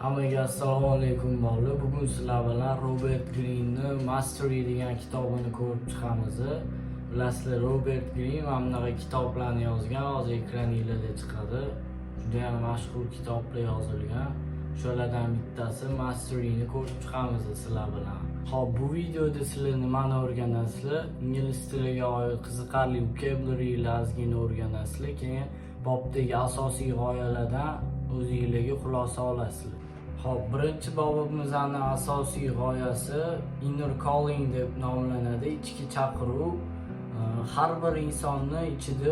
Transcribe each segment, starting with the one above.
Hammaga assalomu alaykum bolalar. Bugun sizlar bilan Robert Greene'ning Mastery degan kitobini ko'rib chiqamiz. Bilasizlar, Robert Greene mana bunaqa kitoblarni yozgan, hozir ekraningizda chiqadi. Juda ham mashhur kitoblar yozilgan. Shulardan bittasi Mastery'ni ko'rib chiqamiz sizlar bilan. Xo'p, bu videoda sizlar nimani o'rganasizlar? Ingliz tiliga oid qiziqarli vocabulary'lar ozgina o'rganasizlar. Keyin bobdagi asosiy g'oyalardan o'zingizlarga xulosa olasizlar. Xo'p, birinchi bobimizning asosiy g'oyasi inner calling deb nomlanadi. Ichki chaqiruv. Har bir insonning ichida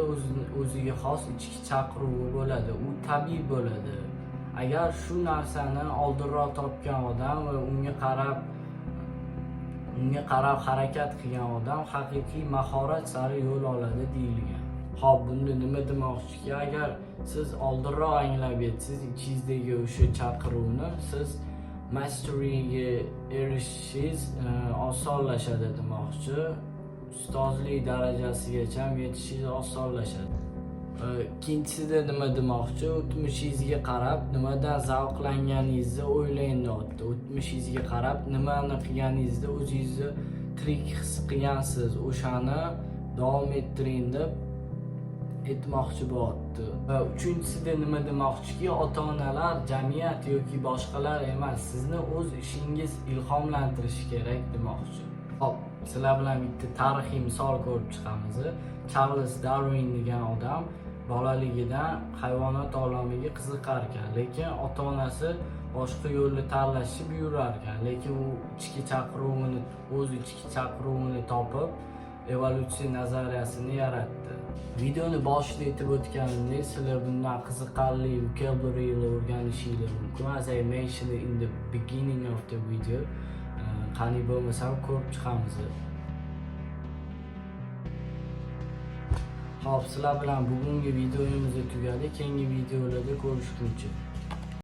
o'ziga xos ichki chaqiruvi bo'ladi. U tabiiy bo'ladi. Agar shu narsani oldinroq topgan odam va unga qarab harakat qilgan odam haqiqiy mahorat sari yo'l oladi deyilgan. Xo'p, bunda nima demoqchiki? Agar siz oldinroq anglab yetsangiz ichingizdagi o'sha chaqiruvni, siz mastery'ga erishishingiz osonlashadi demoqchi. Ustozlik darajasigacha yetishingiz osonlashadi. Ikkinchisida nima demoqchi? O'tmishingizga qarab nimadan zavqlanganingizni o'ylang deyapti. O'tmishingizga qarab nimani qilganingizda o'zingizni tirik his qilgansiz, o'shani davom ettiring deb aytmoqchi bo'lyapti. Va uchinchisida nima demoqchiki? Ota-onalar, jamiyat yoki boshqalar emas, sizni o'z ishingiz ilhomlantirishi kerak demoqchi. Hop, sizlar bilan bitta tarixiy misol ko'rib chiqamiz. Charles Darwin degan odam bolaligidan hayvonot olamiga qiziqar ekan, lekin ota-onasi boshqa yo'lni tanlashni buyurar ekan, lekin u o'z ichki chaqiruvini topib, evolyutsiya nazariyasini yaratdi. Videoni boshida aytib o'tganimdek, sizlar bundan qiziqarli vocabulary'lar o'rganishingiz mumkin. As I mentioned in the beginning of the video, qani bo'lmasa ko'rib chiqamiz. Xo'p, sizlar bilan bugungi videomiz tugadi. Keyingi videolarda ko'rishguncha